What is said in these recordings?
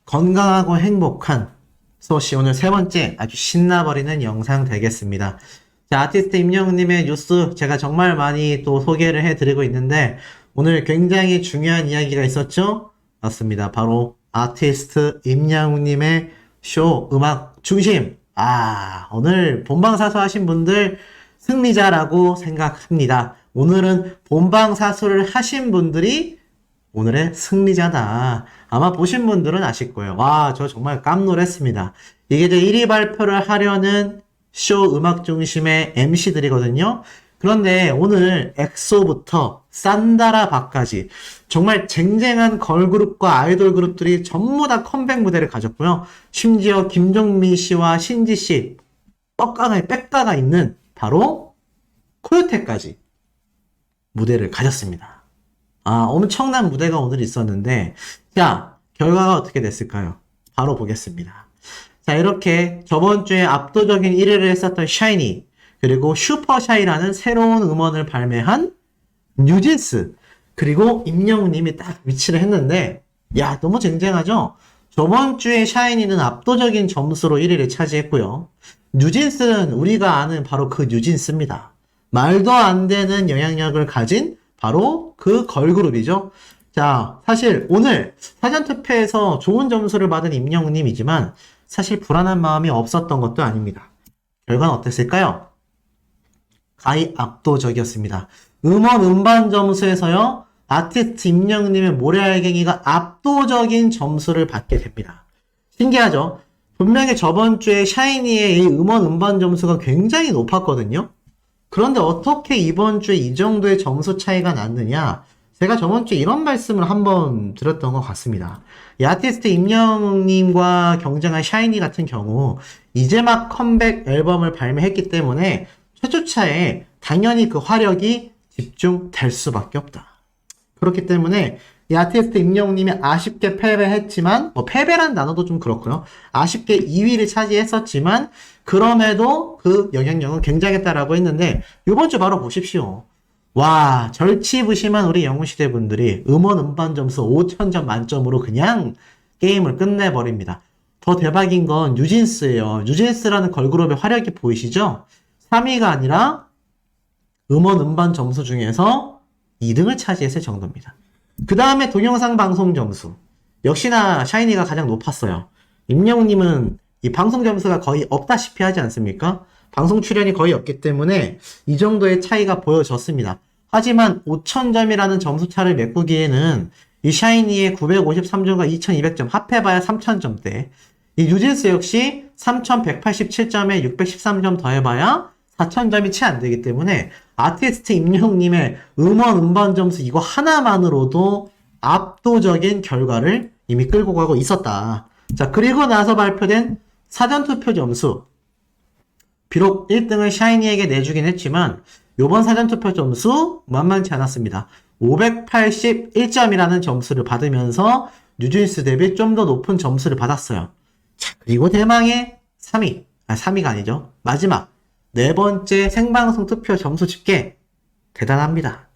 건강하고 행복한 소시 오늘 세 번째 아주 신나버리는 영상 되겠습니다. 자, 아티스트 임영웅님의 뉴스 제가 정말 많이 또 소개를 해드리고 있는데 오늘 굉장히 중요한 이야기가 있었죠? 맞습니다. 바로 아티스트 임영웅님의 쇼 음악 중심. 오늘 본방사수 하신 분들 승리자라고 생각합니다. 오늘은 본방사수를 하신 분들이 오늘의 승리자다. 아마 보신 분들은 아실 거예요. 와, 저 정말 깜놀했습니다. 이게 이제 1위 발표를 하려는 쇼 음악 중심의 MC들이거든요. 그런데 오늘 엑소부터 산다라 박까지 정말 쟁쟁한 걸그룹과 아이돌 그룹들이 전부 다 컴백 무대를 가졌고요. 심지어 김종민 씨와 신지 씨 백가가 있는 바로 코요테까지 무대를 가졌습니다. 엄청난 무대가 오늘 있었는데, 자, 결과가 어떻게 됐을까요? 바로 보겠습니다. 자, 이렇게 저번 주에 압도적인 1위를 했었던 샤이니, 그리고 슈퍼샤이라는 새로운 음원을 발매한 뉴진스, 그리고 임영웅님이 딱 위치를 했는데, 야, 너무 쟁쟁하죠? 저번 주에 샤이니는 압도적인 점수로 1위를 차지했고요. 뉴진스는 우리가 아는 바로 그 뉴진스입니다. 말도 안 되는 영향력을 가진 바로 그 걸그룹이죠. 자, 사실 오늘 사전투표에서 좋은 점수를 받은 임영웅님이지만 사실 불안한 마음이 없었던 것도 아닙니다. 결과는 어땠을까요? 가히 압도적이었습니다. 음원 음반 점수에서요, 아티스트 임영웅님의 모래알갱이가 압도적인 점수를 받게 됩니다. 신기하죠? 분명히 저번 주에 샤이니의 이 음원 음반 점수가 굉장히 높았거든요. 그런데 어떻게 이번 주에 이 정도의 점수 차이가 났느냐? 제가 저번 주에 이런 말씀을 한번 드렸던 것 같습니다. 이 아티스트 임영웅님과 경쟁한 샤이니 같은 경우 이제 막 컴백 앨범을 발매했기 때문에 최초차에 당연히 그 화력이 집중될 수밖에 없다. 그렇기 때문에 이 아티스트 임영웅님이 아쉽게 패배했지만, 패배란 단어도 좀 그렇고요. 아쉽게 2위를 차지했었지만, 그럼에도 그 영향력은 굉장했다라고 했는데, 요번 주 바로 보십시오. 와, 절치부심한 우리 영웅시대 분들이 음원 음반 점수 5,000점 만점으로 그냥 게임을 끝내버립니다. 더 대박인 건 뉴진스예요. 뉴진스라는 걸그룹의 화력이 보이시죠? 3위가 아니라 음원 음반 점수 중에서 2등을 차지했을 정도입니다. 그 다음에 동영상 방송 점수. 역시나 샤이니가 가장 높았어요. 임영웅님은 이 방송 점수가 거의 없다시피 하지 않습니까? 방송 출연이 거의 없기 때문에 이 정도의 차이가 보여졌습니다. 하지만 5,000점이라는 점수차를 메꾸기에는 이 샤이니의 953점과 2,200점 합해봐야 3,000점대. 이 뉴진스 역시 3,187점에 613점 더해봐야 4,000점이 채 안 되기 때문에 아티스트 임영웅님의 음원 음반 점수 이거 하나만으로도 압도적인 결과를 이미 끌고 가고 있었다. 자, 그리고 나서 발표된 사전투표 점수. 비록 1등을 샤이니에게 내주긴 했지만 요번 사전투표 점수 만만치 않았습니다. 581점이라는 점수를 받으면서 뉴진스 대비 좀 더 높은 점수를 받았어요. 자, 그리고 대망의 3위. 3위가 아니죠. 마지막. 네 번째 생방송 투표 점수 집계. 대단합니다.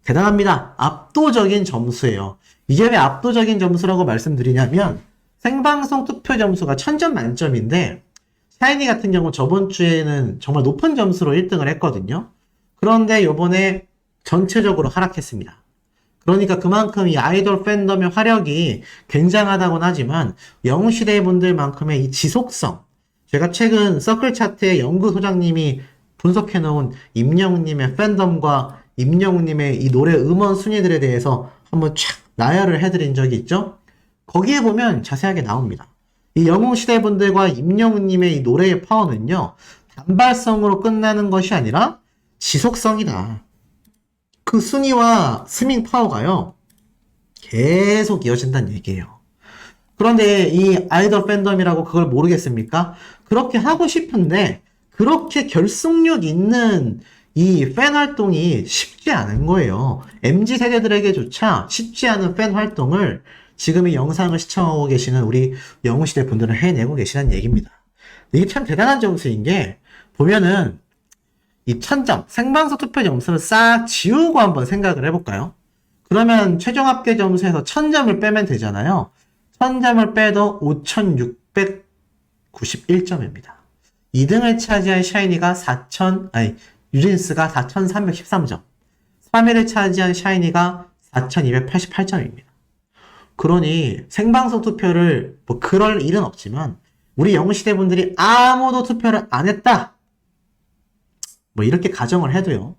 대단합니다. 압도적인 점수예요. 이게 왜 압도적인 점수라고 말씀드리냐면 생방송 투표 점수가 1000점 만점인데 샤이니 같은 경우 저번 주에는 정말 높은 점수로 1등을 했거든요. 그런데 요번에 전체적으로 하락했습니다. 그러니까 그만큼 이 아이돌 팬덤의 화력이 굉장하다고는 하지만 영웅시대 분들만큼의 이 지속성, 제가 최근 서클 차트의 연구 소장님이 분석해놓은 임영웅님의 팬덤과 임영웅님의 이 노래 음원 순위들에 대해서 한번 촥 나열을 해드린 적이 있죠. 거기에 보면 자세하게 나옵니다. 이 영웅시대 분들과 임영웅님의 이 노래의 파워는요, 단발성으로 끝나는 것이 아니라 지속성이다. 그 순위와 스밍 파워가요, 계속 이어진다는 얘기예요. 그런데 이 아이돌 팬덤이라고 그걸 모르겠습니까? 그렇게 하고 싶은데 그렇게 결속력 있는 이 팬 활동이 쉽지 않은 거예요. MZ 세대들에게조차 쉽지 않은 팬 활동을 지금 이 영상을 시청하고 계시는 우리 영웅시대 분들은 해내고 계시다는 얘기입니다. 이게 참 대단한 점수인 게 보면은 이 1000점 생방송 투표 점수를 싹 지우고 한번 생각을 해볼까요? 그러면 최종 합계 점수에서 1000점을 빼면 되잖아요. 1000점을 빼도 5691점입니다. 2등을 차지한 샤이니가 뉴진스가 4313점. 3위를 차지한 샤이니가 4288점입니다. 그러니 생방송 투표를 그럴 일은 없지만 우리 영웅시대 분들이 아무도 투표를 안 했다. 이렇게 가정을 해도요.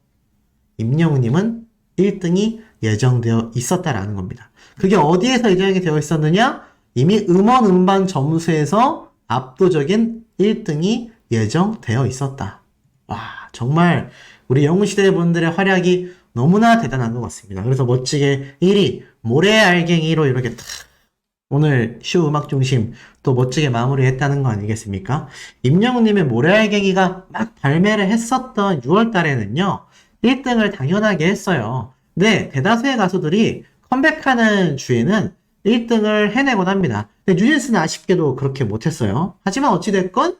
임영웅님은 1등이 예정되어 있었다라는 겁니다. 그게 어디에서 예정이 되어 있었느냐? 이미 음원 음반 점수에서 압도적인 1등이 예정되어 있었다. 와, 정말 우리 영웅시대 분들의 활약이 너무나 대단한 것 같습니다. 그래서 멋지게 1위 모래알갱이로 이렇게 탁 오늘 쇼 음악 중심 또 멋지게 마무리했다는 거 아니겠습니까? 임영웅님의 모래알갱이가 막 발매를 했었던 6월 달에는요. 1등을 당연하게 했어요. 근데 대다수의 가수들이 컴백하는 주에는 1등을 해내곤 합니다. 근데 뉴진스는 아쉽게도 그렇게 못했어요. 하지만 어찌됐건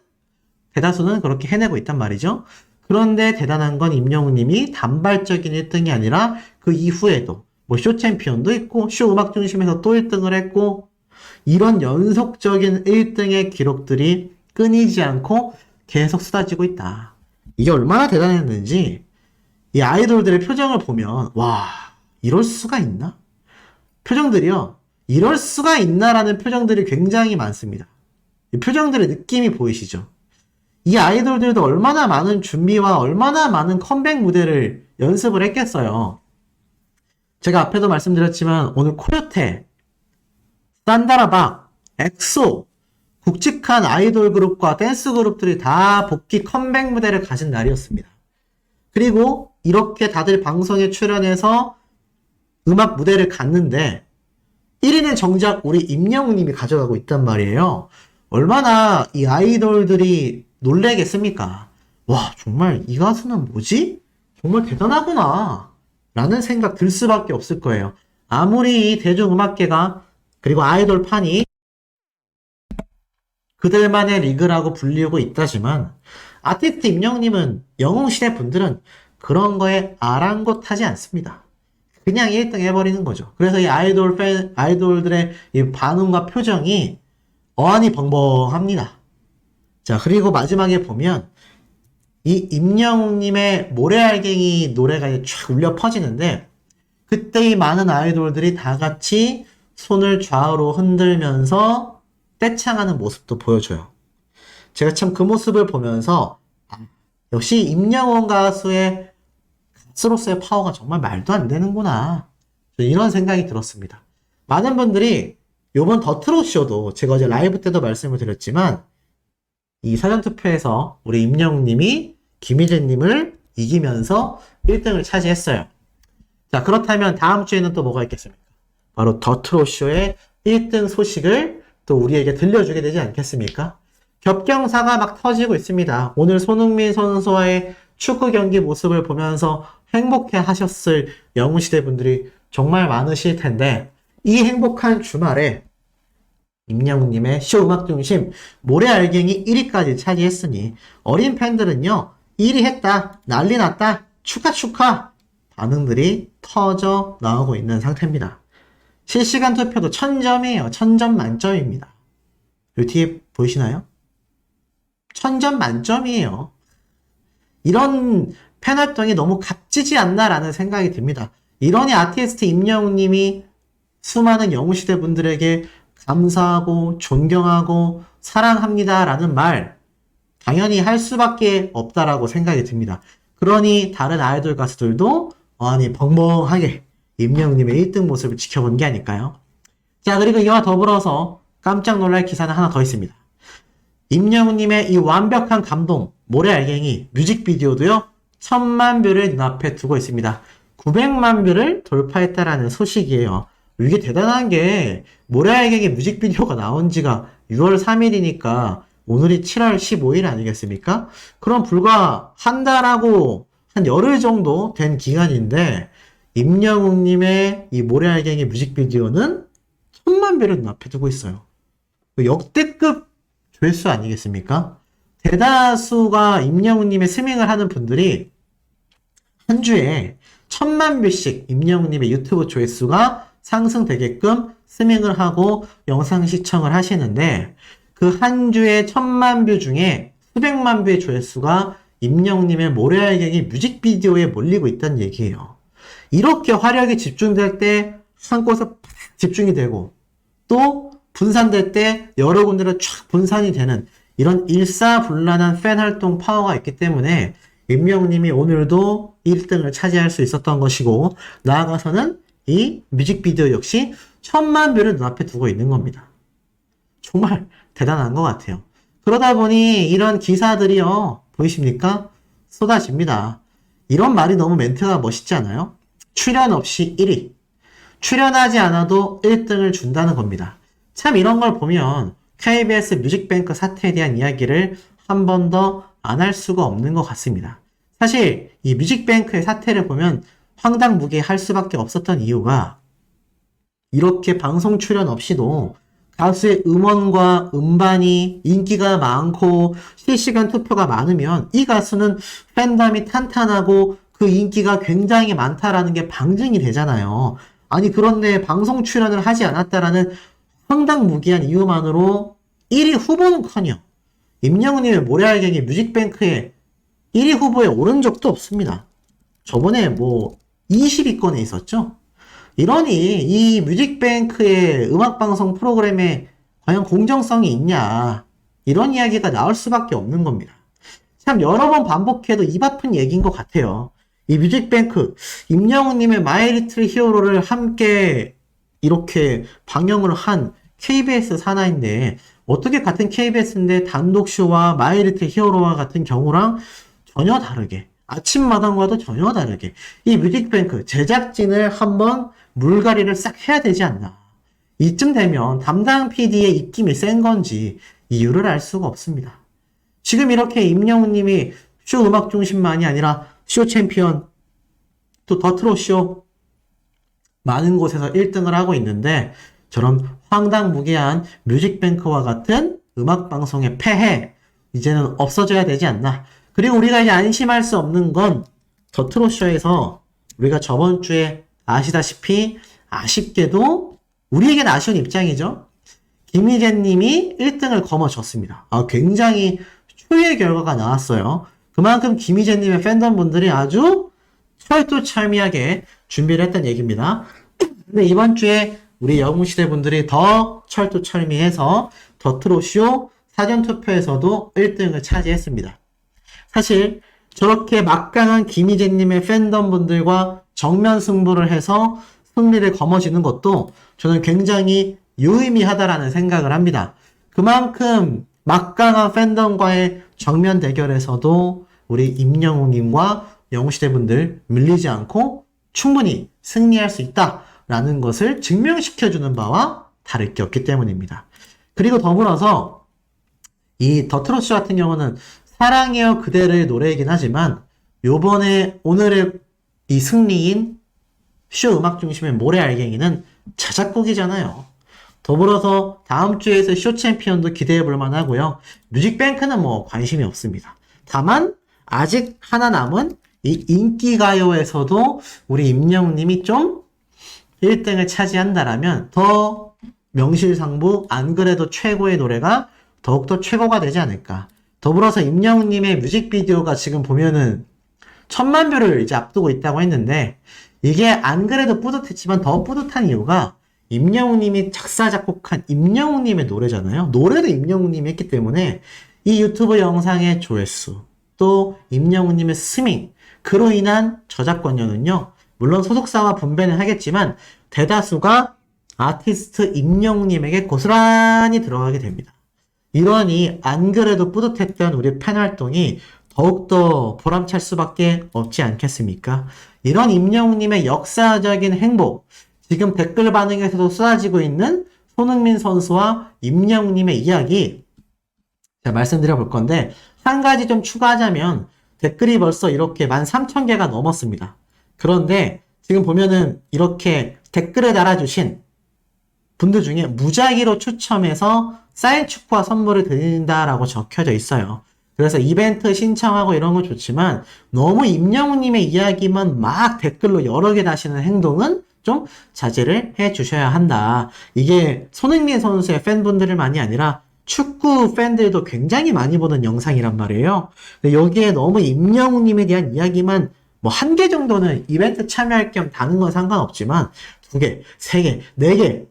대다수는 그렇게 해내고 있단 말이죠. 그런데 대단한 건 임영웅님이 단발적인 1등이 아니라 그 이후에도 쇼 챔피언도 있고 쇼 음악 중심에서 또 1등을 했고 이런 연속적인 1등의 기록들이 끊이지 않고 계속 쏟아지고 있다. 이게 얼마나 대단했는지 이 아이돌들의 표정을 보면 와 이럴 수가 있나? 표정들이요. 이럴 수가 있나라는 표정들이 굉장히 많습니다. 이 표정들의 느낌이 보이시죠? 이 아이돌들도 얼마나 많은 준비와 얼마나 많은 컴백 무대를 연습을 했겠어요. 제가 앞에도 말씀드렸지만 오늘 코요테, 산다라박, 엑소, 굵직한 아이돌 그룹과 댄스 그룹들이 다 복귀 컴백 무대를 가진 날이었습니다. 그리고 이렇게 다들 방송에 출연해서 음악 무대를 갔는데 1위는 정작 우리 임영웅님이 가져가고 있단 말이에요. 얼마나 이 아이돌들이 놀래겠습니까? 와 정말 이 가수는 뭐지? 정말 대단하구나 라는 생각 들 수밖에 없을 거예요. 아무리 이 대중음악계가 그리고 아이돌판이 그들만의 리그라고 불리우고 있다지만 아티스트 임영웅님은 영웅시대 분들은 그런 거에 아랑곳하지 않습니다. 그냥 1등 해버리는 거죠. 그래서 이 아이돌들의 이 반응과 표정이 어안이 벙벙합니다. 자, 그리고 마지막에 보면 이 임영웅님의 모래알갱이 노래가 쫙 울려 퍼지는데 그때 이 많은 아이돌들이 다 같이 손을 좌우로 흔들면서 떼창하는 모습도 보여줘요. 제가 참 그 모습을 보면서 역시 임영웅 가수로서의 파워가 정말 말도 안 되는구나. 이런 생각이 들었습니다. 많은 분들이 요번 더 트롯쇼도 제가 어제 라이브 때도 말씀을 드렸지만 이 사전투표에서 우리 임영웅님이 김희재님을 이기면서 1등을 차지했어요. 자, 그렇다면 다음 주에는 또 뭐가 있겠습니까? 바로 더 트롯쇼의 1등 소식을 또 우리에게 들려주게 되지 않겠습니까? 겹경사가 막 터지고 있습니다. 오늘 손흥민 선수와의 축구 경기 모습을 보면서 행복해 하셨을 영웅시대 분들이 정말 많으실 텐데 이 행복한 주말에 임영웅님의 쇼 음악 중심 모래알갱이 1위까지 차지했으니 어린 팬들은요 1위 했다 난리 났다 축하 반응들이 터져 나오고 있는 상태입니다. 실시간 투표도 1000점이에요. 1000점 만점입니다. 요 뒤에 보이시나요? 1000점 만점이에요. 이런 팬 활동이 너무 값지지 않나라는 생각이 듭니다. 이러니 아티스트 임영웅님이 수많은 영웅시대 분들에게 감사하고 존경하고 사랑합니다라는 말 당연히 할 수밖에 없다라고 생각이 듭니다. 그러니 다른 아이돌 가수들도 어안이 벙벙하게 임영웅님의 1등 모습을 지켜본 게 아닐까요? 자, 그리고 이와 더불어서 깜짝 놀랄 기사는 하나 더 있습니다. 임영웅님의 이 완벽한 감동, 모래알갱이 뮤직비디오도요 1000만 뷰를 눈앞에 두고 있습니다. 900만 뷰를 돌파했다라는 소식이에요. 이게 대단한 게 모래알갱이 뮤직비디오가 나온 지가 6월 3일이니까 오늘이 7월 15일 아니겠습니까? 그럼 불과 한 달하고 한 열흘 정도 된 기간인데 임영웅님의 이 모래알갱이 뮤직비디오는 1000만 뷰를 눈앞에 두고 있어요. 역대급 조회수 아니겠습니까? 대다수가 임영웅님의 스밍을 하는 분들이 한 주에 1000만 뷰씩 임영웅님의 유튜브 조회수가 상승되게끔 스밍을 하고 영상 시청을 하시는데 그 한 주에 1000만 뷰 중에 수백만 뷰의 조회수가 임영웅님의 모래알갱이 뮤직비디오에 몰리고 있다는 얘기예요. 이렇게 화력이 집중될 때 한 곳에 집중이 되고 또 분산될 때 여러 군데로 쫙 분산이 되는 이런 일사불란한 팬 활동 파워가 있기 때문에 임영웅님이 오늘도 1등을 차지할 수 있었던 것이고 나아가서는 이 뮤직비디오 역시 1000만 뷰를 눈앞에 두고 있는 겁니다. 정말 대단한 것 같아요. 그러다 보니 이런 기사들이요, 보이십니까? 쏟아집니다. 이런 말이 너무 멘트가 멋있지 않아요? 출연 없이 1위. 출연하지 않아도 1등을 준다는 겁니다. 참 이런 걸 보면 KBS 뮤직뱅크 사태에 대한 이야기를 한 번 더 안 할 수가 없는 것 같습니다. 사실 이 뮤직뱅크의 사태를 보면 황당무계할 수밖에 없었던 이유가 이렇게 방송 출연 없이도 가수의 음원과 음반이 인기가 많고 실시간 투표가 많으면 이 가수는 팬덤이 탄탄하고 그 인기가 굉장히 많다라는 게 방증이 되잖아요. 아니 그런데 방송 출연을 하지 않았다라는 황당무계한 이유만으로 1위 후보는커녕 임영웅님의 모래알갱이 뮤직뱅크에 1위 후보에 오른 적도 없습니다. 저번에 뭐 20위권에 있었죠? 이러니 이 뮤직뱅크의 음악방송 프로그램에 과연 공정성이 있냐 이런 이야기가 나올 수밖에 없는 겁니다. 참 여러 번 반복해도 입 아픈 얘기인 것 같아요. 이 뮤직뱅크 임영웅님의 마이 리틀 히어로를 함께 이렇게 방영을 한 KBS 산하인데 어떻게 같은 KBS인데 단독쇼와 마이 리틀 히어로와 같은 경우랑 전혀 다르게 아침마당과도 전혀 다르게 이 뮤직뱅크 제작진을 한번 물갈이를 싹 해야 되지 않나. 이쯤 되면 담당 PD의 입김이 센 건지 이유를 알 수가 없습니다. 지금 이렇게 임영웅님이 쇼 음악 중심만이 아니라 쇼 챔피언 또 더트롯쇼 많은 곳에서 1등을 하고 있는데 저런 황당무계한 뮤직뱅크와 같은 음악방송의 폐해 이제는 없어져야 되지 않나. 그리고 우리가 이제 안심할 수 없는 건 더트롯쇼에서 우리가 저번 주에 아시다시피 아쉽게도 우리에겐 아쉬운 입장이죠. 김희재님이 1등을 거머쥐었습니다. 굉장히 초유의 결과가 나왔어요. 그만큼 김희재님의 팬덤분들이 아주 철두철미하게 준비를 했다는 얘기입니다. 근데 이번 주에 우리 영웅시대 분들이 더 철두철미해서 더트롯쇼 사전투표에서도 1등을 차지했습니다. 사실 저렇게 막강한 김희재님의 팬덤분들과 정면 승부를 해서 승리를 거머쥐는 것도 저는 굉장히 유의미하다라는 생각을 합니다. 그만큼 막강한 팬덤과의 정면 대결에서도 우리 임영웅님과 영웅시대분들 밀리지 않고 충분히 승리할 수 있다라는 것을 증명시켜주는 바와 다를 게 없기 때문입니다. 그리고 더불어서 이 더트롯쇼 같은 경우는 사랑해요 그대를 노래이긴 하지만 요번에 오늘의 이 승리인 쇼 음악 중심의 모래알갱이는 자작곡이잖아요. 더불어서 다음 주에서 쇼 챔피언도 기대해 볼 만하고요. 뮤직뱅크는 뭐 관심이 없습니다. 다만 아직 하나 남은 이 인기가요에서도 우리 임영웅님이 좀 1등을 차지한다라면 더 명실상부 안 그래도 최고의 노래가 더욱더 최고가 되지 않을까. 더불어서 임영웅님의 뮤직비디오가 지금 보면은 1000만 뷰를 이제 앞두고 있다고 했는데 이게 안 그래도 뿌듯했지만 더 뿌듯한 이유가 임영웅님이 작사 작곡한 임영웅님의 노래잖아요. 노래도 임영웅님이 했기 때문에 이 유튜브 영상의 조회수 또 임영웅님의 스밍 그로 인한 저작권료는요. 물론 소속사와 분배는 하겠지만 대다수가 아티스트 임영웅님에게 고스란히 들어가게 됩니다. 이러니 안 그래도 뿌듯했던 우리 팬 활동이 더욱더 보람찰 수밖에 없지 않겠습니까? 이런 임영웅님의 역사적인 행복, 지금 댓글 반응에서도 쏟아지고 있는 손흥민 선수와 임영웅님의 이야기 제가 말씀드려 볼 건데 한 가지 좀 추가하자면 댓글이 벌써 이렇게 13,000개가 넘었습니다. 그런데 지금 보면은 이렇게 댓글을 달아주신 분들 중에 무작위로 추첨해서 사인 축구화 선물을 드린다라고 적혀져 있어요. 그래서 이벤트 신청하고 이런 건 좋지만 너무 임영웅님의 이야기만 막 댓글로 여러 개 다시는 행동은 좀 자제를 해 주셔야 한다. 이게 손흥민 선수의 팬분들만이 아니라 축구 팬들도 굉장히 많이 보는 영상이란 말이에요. 근데 여기에 너무 임영웅님에 대한 이야기만 뭐 한 개 정도는 이벤트 참여할 겸 다는 건 상관없지만 두 개, 세 개, 네 개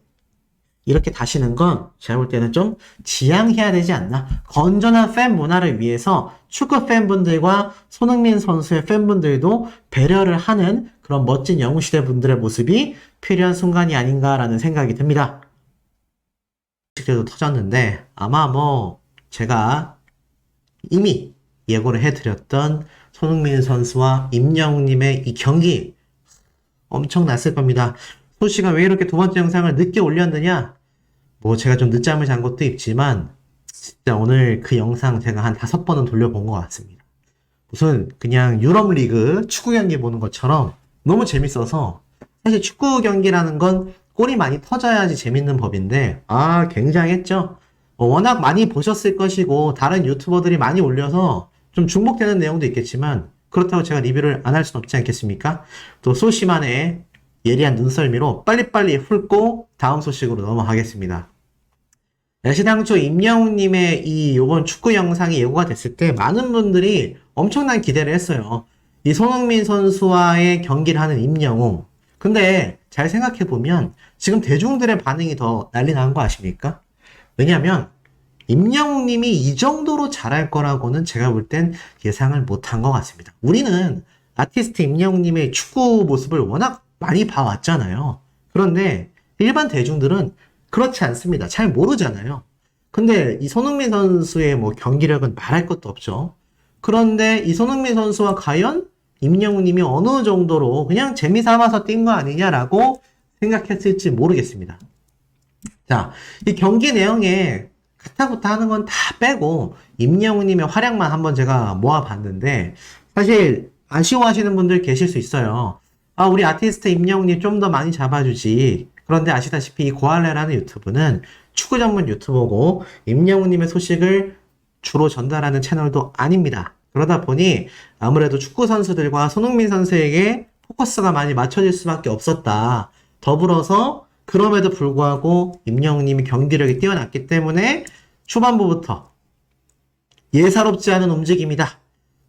이렇게 다시는 건 제가 볼 때는 좀 지양해야 되지 않나. 건전한 팬 문화를 위해서 축구 팬분들과 손흥민 선수의 팬분들도 배려를 하는 그런 멋진 영웅시대 분들의 모습이 필요한 순간이 아닌가라는 생각이 듭니다. 그래도 터졌는데 아마 뭐 제가 이미 예고를 해드렸던 손흥민 선수와 임영웅님의 이 경기 엄청났을 겁니다. 소씨가 왜 이렇게 두 번째 영상을 늦게 올렸느냐? 뭐 제가 좀 늦잠을 잔 것도 있지만 진짜 오늘 그 영상 제가 한 5번은 돌려본 것 같습니다. 무슨 그냥 유럽 리그 축구 경기 보는 것처럼 너무 재밌어서 사실 축구 경기라는 건 골이 많이 터져야지 재밌는 법인데 굉장했죠. 워낙 많이 보셨을 것이고 다른 유튜버들이 많이 올려서 좀 중복되는 내용도 있겠지만 그렇다고 제가 리뷰를 안 할 수는 없지 않겠습니까? 또 소시만의 예리한 눈썰미로 빨리빨리 훑고 다음 소식으로 넘어가겠습니다. 시당초 임영웅님의 요번 축구 영상이 예고가 됐을 때 많은 분들이 엄청난 기대를 했어요. 이 손흥민 선수와의 경기를 하는 임영웅. 근데 잘 생각해보면 지금 대중들의 반응이 더 난리 난 거 아십니까? 왜냐면 임영웅님이 이 정도로 잘할 거라고는 제가 볼 땐 예상을 못한 것 같습니다. 우리는 아티스트 임영웅님의 축구 모습을 워낙 많이 봐왔잖아요. 그런데 일반 대중들은 그렇지 않습니다. 잘 모르잖아요. 근데 이 손흥민 선수의 뭐 경기력은 말할 것도 없죠. 그런데 이 손흥민 선수와 과연 임영웅님이 어느 정도로 그냥 재미삼아서 뛴 거 아니냐라고 생각했을지 모르겠습니다. 자, 이 경기 내용에 가타부타 하는 건 다 빼고 임영웅님의 활약만 한번 제가 모아봤는데 사실 아쉬워하시는 분들 계실 수 있어요. 우리 아티스트 임영웅님 좀 더 많이 잡아주지. 그런데 아시다시피 이 고할래라는 유튜브는 축구 전문 유튜버고 임영웅님의 소식을 주로 전달하는 채널도 아닙니다. 그러다 보니 아무래도 축구 선수들과 손흥민 선수에게 포커스가 많이 맞춰질 수밖에 없었다. 더불어서 그럼에도 불구하고 임영웅님이 경기력이 뛰어났기 때문에 초반부부터 예사롭지 않은 움직임이다.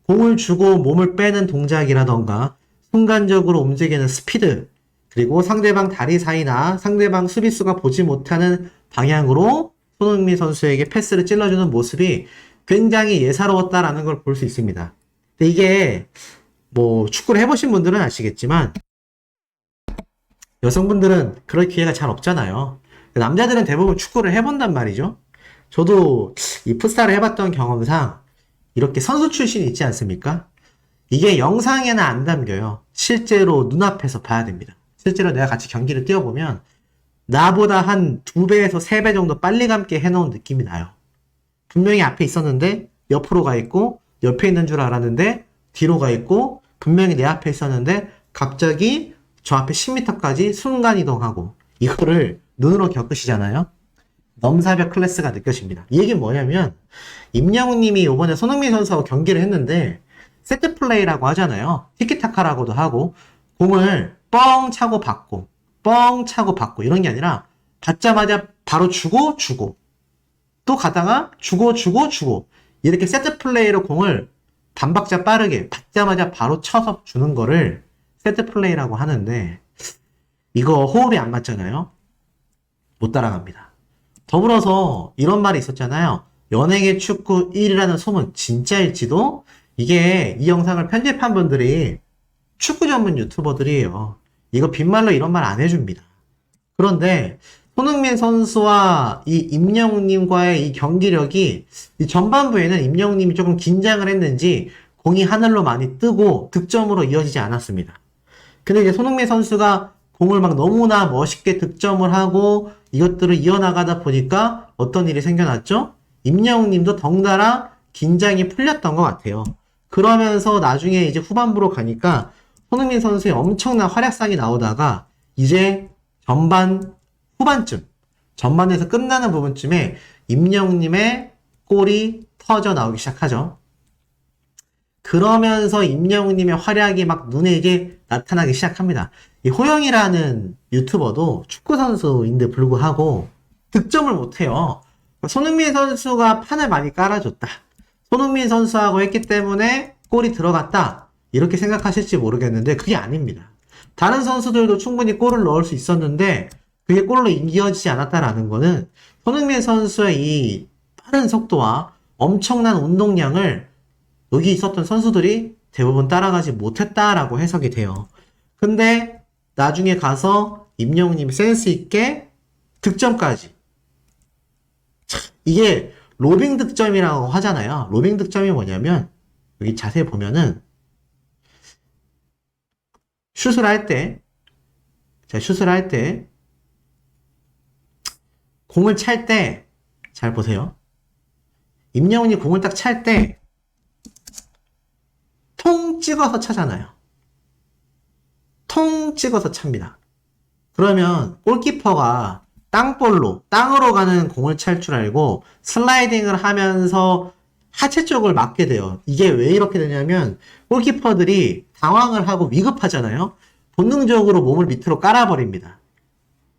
공을 주고 몸을 빼는 동작이라던가 순간적으로 움직이는 스피드, 그리고 상대방 다리 사이나 상대방 수비수가 보지 못하는 방향으로 손흥민 선수에게 패스를 찔러주는 모습이 굉장히 예사로웠다라는 걸 볼 수 있습니다. 근데 이게 뭐 축구를 해보신 분들은 아시겠지만 여성분들은 그럴 기회가 잘 없잖아요. 남자들은 대부분 축구를 해본단 말이죠. 저도 이 풋살을 해봤던 경험상 이렇게 선수 출신이 있지 않습니까? 이게 영상에는 안 담겨요. 실제로 눈앞에서 봐야 됩니다. 실제로 내가 같이 경기를 뛰어보면 나보다 한 2배에서 3배 정도 빨리 감게 해놓은 느낌이 나요. 분명히 앞에 있었는데 옆으로 가 있고 옆에 있는 줄 알았는데 뒤로 가 있고 분명히 내 앞에 있었는데 갑자기 저 앞에 10m까지 순간 이동하고 이거를 눈으로 겪으시잖아요. 넘사벽 클래스가 느껴집니다. 이 얘기는 뭐냐면 임영웅님이 이번에 손흥민 선수하고 경기를 했는데 세트 플레이라고 하잖아요. 티키타카라고도 하고 공을 뻥 차고 받고 뻥 차고 받고 이런 게 아니라 받자마자 바로 주고 또 가다가 주고 이렇게 세트 플레이로 공을 반박자 빠르게 받자마자 바로 쳐서 주는 거를 세트 플레이라고 하는데 이거 호흡이 안 맞잖아요. 못 따라갑니다. 더불어서 이런 말이 있었잖아요. 연예계 축구 1위라는 소문 진짜일지도. 이게 이 영상을 편집한 분들이 축구 전문 유튜버들이에요. 이거 빈말로 이런 말 안 해줍니다. 그런데 손흥민 선수와 이 임영웅님과의 이 경기력이 이 전반부에는 임영웅님이 조금 긴장을 했는지 공이 하늘로 많이 뜨고 득점으로 이어지지 않았습니다. 근데 이제 손흥민 선수가 공을 막 너무나 멋있게 득점을 하고 이것들을 이어나가다 보니까 어떤 일이 생겨났죠? 임영웅님도 덩달아 긴장이 풀렸던 것 같아요. 그러면서 나중에 이제 후반부로 가니까 손흥민 선수의 엄청난 활약상이 나오다가 이제 후반쯤, 전반에서 끝나는 부분쯤에 임영웅님의 골이 터져 나오기 시작하죠. 그러면서 임영웅님의 활약이 막 눈에 이게 나타나기 시작합니다. 이 호영이라는 유튜버도 축구 선수인데 불구하고 득점을 못해요. 손흥민 선수가 판을 많이 깔아줬다. 손흥민 선수하고 했기 때문에 골이 들어갔다. 이렇게 생각하실지 모르겠는데 그게 아닙니다. 다른 선수들도 충분히 골을 넣을 수 있었는데 그게 골로 이어지지 않았다라는 거는 손흥민 선수의 이 빠른 속도와 엄청난 운동량을 여기 있었던 선수들이 대부분 따라가지 못했다라고 해석이 돼요. 근데 나중에 가서 임영웅님이 센스 있게 득점까지. 이게 로빙 득점이라고 하잖아요. 로빙 득점이 뭐냐면 여기 자세히 보면은 슛을 할 때, 자, 슛을 할 때, 공을 찰 때, 잘 보세요. 임영웅이 공을 딱 찰 때, 통 찍어서 차잖아요. 통 찍어서 찹니다. 그러면 골키퍼가 땅으로 가는 공을 찰 줄 알고 슬라이딩을 하면서 하체 쪽을 맞게 돼요. 이게 왜 이렇게 되냐면 골키퍼들이 당황을 하고 위급하잖아요. 본능적으로 몸을 밑으로 깔아버립니다.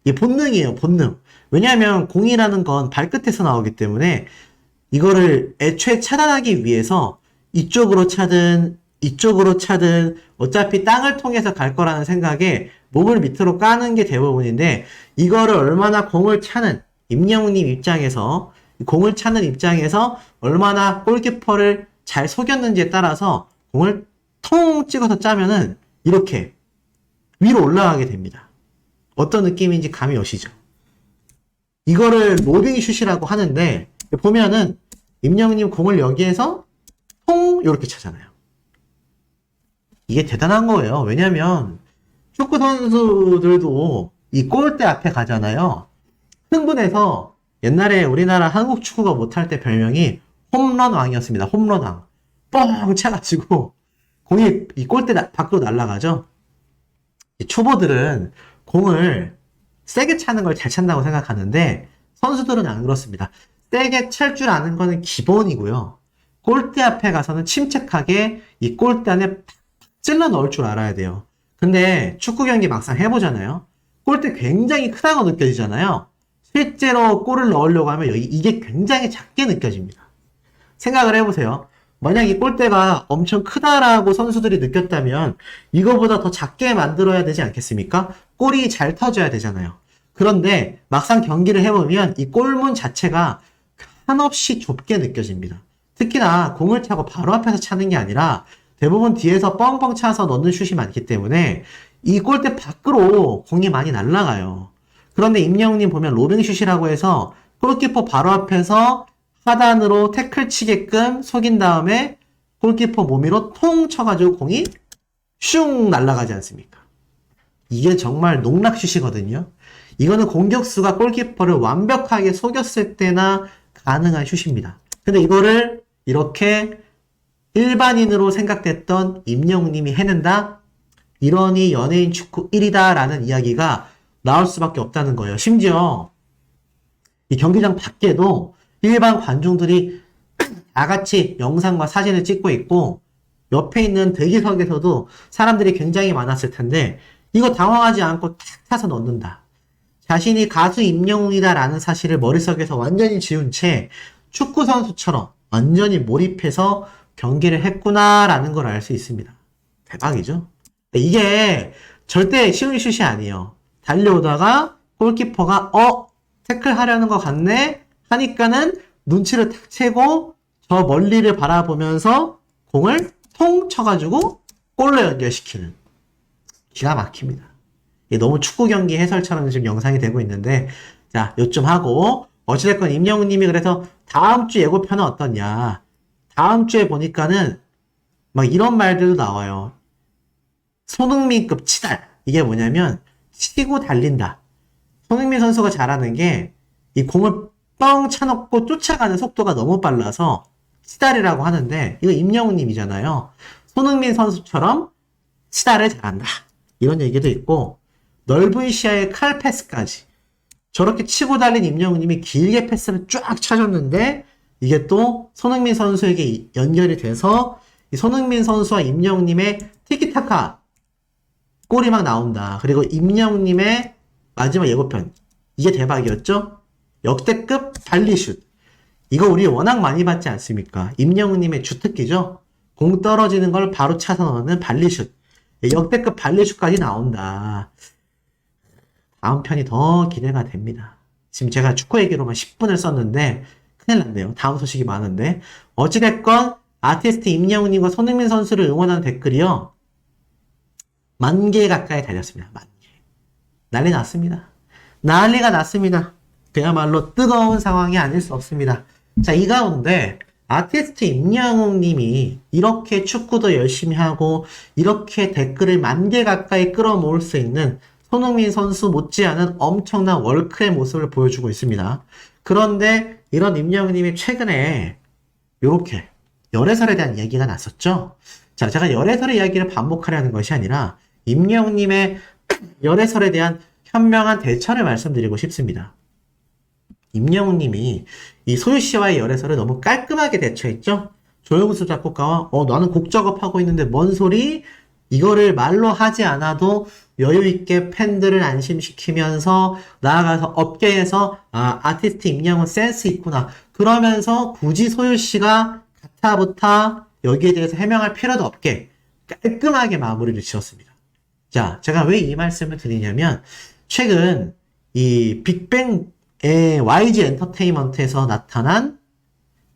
이게 본능이에요, 본능. 왜냐하면 공이라는 건 발끝에서 나오기 때문에 이거를 애초에 차단하기 위해서 이쪽으로 차든 어차피 땅을 통해서 갈 거라는 생각에 몸을 밑으로 까는 게 대부분인데 이거를 얼마나 공을 차는 임영웅님 입장에서 공을 차는 입장에서 얼마나 골키퍼를 잘 속였는지에 따라서 공을 통 찍어서 짜면은 이렇게 위로 올라가게 됩니다. 어떤 느낌인지 감이 오시죠? 이거를 로빙 슛이라고 하는데 보면은 임영웅님 공을 여기에서 통 이렇게 차잖아요. 이게 대단한 거예요. 왜냐면 축구 선수들도 이 골대 앞에 가잖아요. 흥분해서 옛날에 우리나라 한국 축구가 못할 때 별명이 홈런 왕이었습니다. 홈런 왕. 뻥 차가지고 공이 이 골대 밖으로 날아가죠. 초보들은 공을 세게 차는 걸 잘 찬다고 생각하는데 선수들은 안 그렇습니다. 세게 찰 줄 아는 거는 기본이고요. 골대 앞에 가서는 침착하게 이 골대 안에 팍 찔러 넣을 줄 알아야 돼요. 근데 축구 경기 막상 해보잖아요. 골대 굉장히 크다고 느껴지잖아요. 실제로 골을 넣으려고 하면 이게 굉장히 작게 느껴집니다. 생각을 해보세요. 만약 이 골대가 엄청 크다라고 선수들이 느꼈다면 이거보다 더 작게 만들어야 되지 않겠습니까? 골이 잘 터져야 되잖아요. 그런데 막상 경기를 해보면 이 골문 자체가 한없이 좁게 느껴집니다. 특히나 공을 차고 바로 앞에서 차는 게 아니라 대부분 뒤에서 뻥뻥 차서 넣는 슛이 많기 때문에 이 골대 밖으로 공이 많이 날아가요. 그런데 임영웅님 보면 로빙슛이라고 해서 골키퍼 바로 앞에서 하단으로 태클 치게끔 속인 다음에 골키퍼 몸 위로 통 쳐가지고 공이 슝 날아가지 않습니까? 이게 정말 농락슛이거든요. 이거는 공격수가 골키퍼를 완벽하게 속였을 때나 가능한 슛입니다. 근데 이거를 이렇게 일반인으로 생각됐던 임영웅님이 해낸다? 이러니 연예인 축구 1위다 라는 이야기가 나올 수밖에 없다는 거예요. 심지어 이 경기장 밖에도 일반 관중들이 다 같이 영상과 사진을 찍고 있고 옆에 있는 대기석에서도 사람들이 굉장히 많았을 텐데 이거 당황하지 않고 탁 타서 넣는다. 자신이 가수 임영웅이다 라는 사실을 머릿속에서 완전히 지운 채 축구 선수처럼 완전히 몰입해서 경기를 했구나 라는 걸 알 수 있습니다. 대박이죠? 이게 절대 쉬운 슛이 아니에요. 달려오다가 골키퍼가 태클 하려는 것 같네 하니까는 눈치를 탁 채고 저 멀리를 바라보면서 공을 통 쳐가지고 골로 연결시키는 기가 막힙니다. 이게 너무 축구 경기 해설처럼 지금 영상이 되고 있는데 자 요쯤 하고 어찌됐건 임영웅님이 그래서 다음 주 예고편은 어떠냐 다음 주에 보니까는 막 이런 말들도 나와요. 손흥민급 치달. 이게 뭐냐면 치고 달린다. 손흥민 선수가 잘하는 게 이 공을 뻥 차놓고 쫓아가는 속도가 너무 빨라서 치달이라고 하는데 이거 임영웅님이잖아요. 손흥민 선수처럼 치달을 잘한다. 이런 얘기도 있고 넓은 시야에 칼 패스까지 저렇게 치고 달린 임영웅님이 길게 패스를 쫙 차줬는데 이게 또 손흥민 선수에게 연결이 돼서 이 손흥민 선수와 임영웅님의 티키타카 골이 막 나온다. 그리고 임영웅님의 마지막 예고편. 이게 대박이었죠? 역대급 발리슛. 이거 우리 워낙 많이 봤지 않습니까? 임영웅님의 주특기죠? 공 떨어지는 걸 바로 차서 넣는 발리슛. 역대급 발리슛까지 나온다. 다음 편이 더 기대가 됩니다. 지금 제가 축구 얘기로만 10분을 썼는데 큰일 났네요. 다음 소식이 많은데. 어찌됐건 아티스트 임영웅님과 손흥민 선수를 응원하는 댓글이요. 10,000개 가까이 달렸습니다. 10,000개. 난리 났습니다. 난리가 났습니다. 그야말로 뜨거운 상황이 아닐 수 없습니다. 자, 이 가운데 아티스트 임영웅님이 이렇게 축구도 열심히 하고 이렇게 댓글을 10,000개 가까이 끌어모을 수 있는 손흥민 선수 못지않은 엄청난 월클의 모습을 보여주고 있습니다. 그런데 이런 임영웅님이 최근에 이렇게 열애설에 대한 얘기가 났었죠. 자, 제가 열애설의 이야기를 반복하려는 것이 아니라 임영웅님의 열애설에 대한 현명한 대처를 말씀드리고 싶습니다. 임영웅님이 이 소유씨와의 열애설을 너무 깔끔하게 대처했죠. 조영수 작곡가와 나는 곡 작업하고 있는데 뭔 소리? 이거를 말로 하지 않아도 여유있게 팬들을 안심시키면서 나아가서 업계에서 아티스트 임영웅 센스 있구나. 그러면서 굳이 소유씨가 가타부타 여기에 대해서 해명할 필요도 없게 깔끔하게 마무리를 지었습니다. 자, 제가 왜 이 말씀을 드리냐면 최근 이 빅뱅의 YG 엔터테인먼트에서 나타난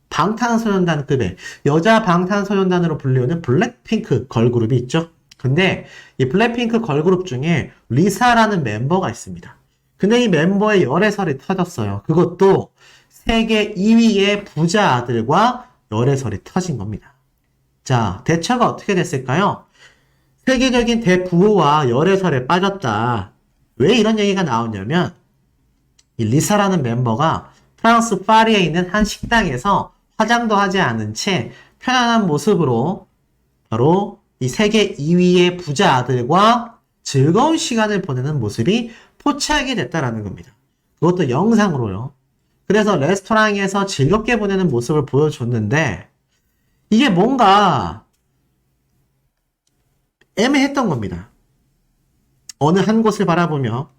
방탄소년단급의 여자 방탄소년단으로 불리우는 블랙핑크 걸그룹이 있죠. 근데 이 블랙핑크 걸그룹 중에 리사라는 멤버가 있습니다. 근데 이 멤버의 열애설이 터졌어요. 그것도 세계 2위의 부자 아들과 열애설이 터진 겁니다. 자, 대처가 어떻게 됐을까요? 세계적인 대부호와 열애설에 빠졌다. 왜 이런 얘기가 나오냐면 이 리사라는 멤버가 프랑스 파리에 있는 한 식당에서 화장도 하지 않은 채 편안한 모습으로 바로 이 세계 2위의 부자 아들과 즐거운 시간을 보내는 모습이 포착이 됐다라는 겁니다. 그것도 영상으로요. 그래서 레스토랑에서 즐겁게 보내는 모습을 보여줬는데 이게 뭔가 애매했던 겁니다. 어느 한 곳을 바라보며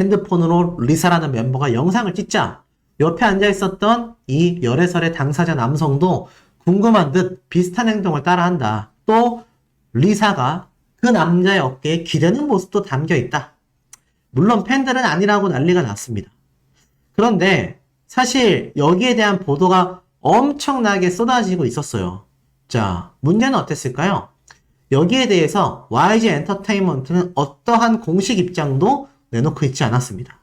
핸드폰으로 리사라는 멤버가 영상을 찍자 옆에 앉아있었던 이 열애설의 당사자 남성도 궁금한 듯 비슷한 행동을 따라한다. 또 리사가 그 남자의 어깨에 기대는 모습도 담겨있다. 물론 팬들은 아니라고 난리가 났습니다. 그런데 사실 여기에 대한 보도가 엄청나게 쏟아지고 있었어요. 자, 문제는 어땠을까요? 여기에 대해서 YG 엔터테인먼트는 어떠한 공식 입장도 내놓고 있지 않았습니다.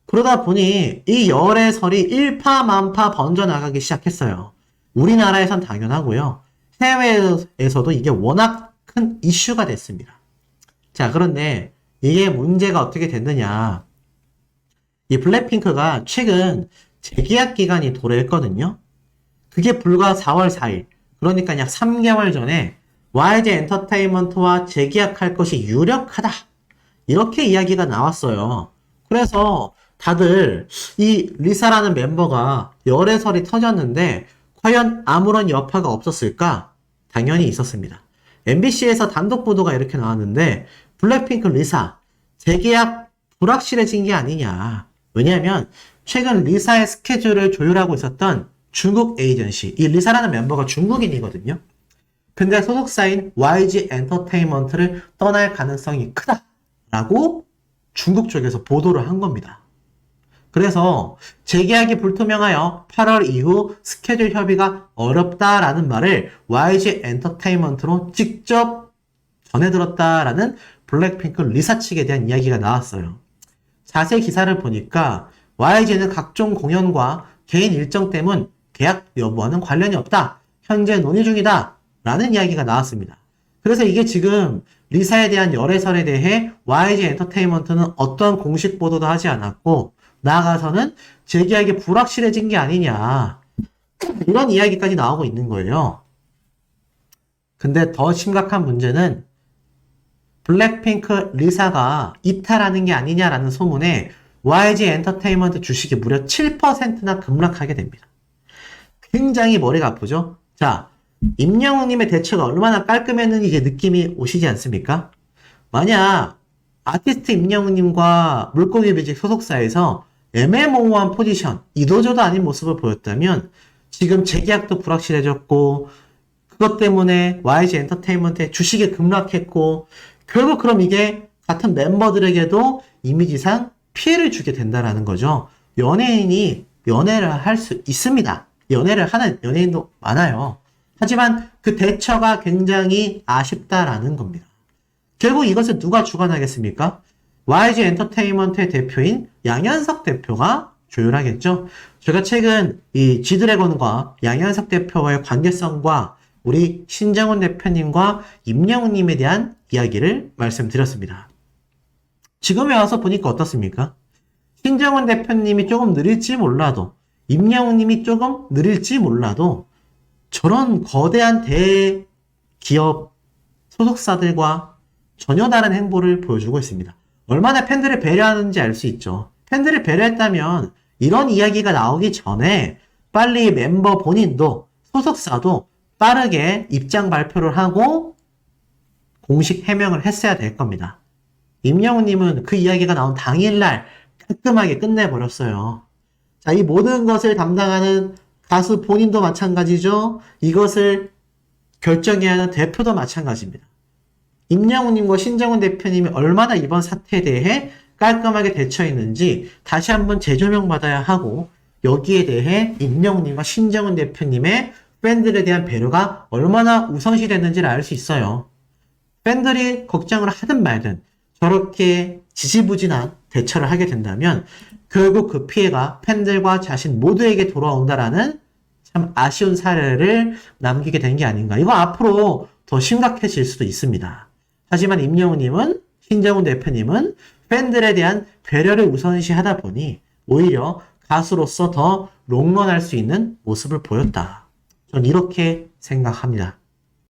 그러다 보니 이 열애설이 일파만파 번져나가기 시작했어요. 우리나라에선 당연하고요. 해외에서도 이게 워낙 큰 이슈가 됐습니다. 자, 그런데 이게 문제가 어떻게 됐느냐. 이 블랙핑크가 최근 재계약 기간이 도래했거든요. 그게 불과 4월 4일, 그러니까 약 3개월 전에 YG 엔터테인먼트와 재계약할 것이 유력하다. 이렇게 이야기가 나왔어요. 그래서 다들 이 리사라는 멤버가 열애설이 터졌는데 과연 아무런 여파가 없었을까? 당연히 있었습니다. MBC에서 단독 보도가 이렇게 나왔는데 블랙핑크 리사 재계약 불확실해진 게 아니냐. 왜냐하면 최근 리사의 스케줄을 조율하고 있었던 중국 에이전시, 이 리사라는 멤버가 중국인이거든요. 근데 소속사인 YG 엔터테인먼트를 떠날 가능성이 크다라고 중국 쪽에서 보도를 한 겁니다. 그래서 재계약이 불투명하여 8월 이후 스케줄 협의가 어렵다라는 말을 YG 엔터테인먼트로 직접 전해들었다라는 블랙핑크 리사 측에 대한 이야기가 나왔어요. 자세히 기사를 보니까 YG는 각종 공연과 개인 일정 때문 계약 여부와는 관련이 없다. 현재 논의 중이다. 라는 이야기가 나왔습니다. 그래서 이게 지금 리사에 대한 열애설에 대해 YG 엔터테인먼트는 어떠한 공식 보도도 하지 않았고 나아가서는 재계약이 불확실해진 게 아니냐. 이런 이야기까지 나오고 있는 거예요. 근데 더 심각한 문제는 블랙핑크 리사가 이탈하는 게 아니냐라는 소문에 YG 엔터테인먼트 주식이 무려 7%나 급락하게 됩니다. 굉장히 머리가 아프죠? 자, 임영웅님의 대처가 얼마나 깔끔했는지 이제 느낌이 오시지 않습니까? 만약 아티스트 임영웅님과 물고기 뮤직 소속사에서 애매모호한 포지션, 이도저도 아닌 모습을 보였다면 지금 재계약도 불확실해졌고 그것 때문에 YG 엔터테인먼트의 주식이 급락했고 결국 그럼 이게 같은 멤버들에게도 이미지상 피해를 주게 된다라는 거죠. 연예인이 연애를 할 수 있습니다. 연애를 하는 연예인도 많아요. 하지만 그 대처가 굉장히 아쉽다라는 겁니다. 결국 이것을 누가 주관하겠습니까? YG 엔터테인먼트의 대표인 양현석 대표가 조율하겠죠. 제가 최근 이 G드래곤과 양현석 대표와의 관계성과 우리 신정훈 대표님과 임영웅님에 대한 이야기를 말씀드렸습니다. 지금에 와서 보니까 어떻습니까? 신정훈 대표님이 조금 느릴지 몰라도 임영웅님이 조금 느릴지 몰라도 저런 거대한 대기업 소속사들과 전혀 다른 행보를 보여주고 있습니다. 얼마나 팬들을 배려하는지 알 수 있죠. 팬들을 배려했다면 이런 이야기가 나오기 전에 빨리 멤버 본인도 소속사도 빠르게 입장 발표를 하고 공식 해명을 했어야 될 겁니다. 임영웅님은 그 이야기가 나온 당일날 깔끔하게 끝내버렸어요. 자, 이 모든 것을 담당하는 가수 본인도 마찬가지죠. 이것을 결정해야 하는 대표도 마찬가지입니다. 임영웅님과 신정훈 대표님이 얼마나 이번 사태에 대해 깔끔하게 대처했는지 다시 한번 재조명 받아야 하고 여기에 대해 임영웅님과 신정훈 대표님의 팬들에 대한 배려가 얼마나 우선시됐는지를 알 수 있어요. 팬들이 걱정을 하든 말든 저렇게 지지부진한 대처를 하게 된다면 결국 그 피해가 팬들과 자신 모두에게 돌아온다라는 참 아쉬운 사례를 남기게 된 게 아닌가. 이거 앞으로 더 심각해질 수도 있습니다. 하지만 임영웅님은, 신정훈 대표님은 팬들에 대한 배려를 우선시하다 보니 오히려 가수로서 더 롱런할 수 있는 모습을 보였다. 전 이렇게 생각합니다.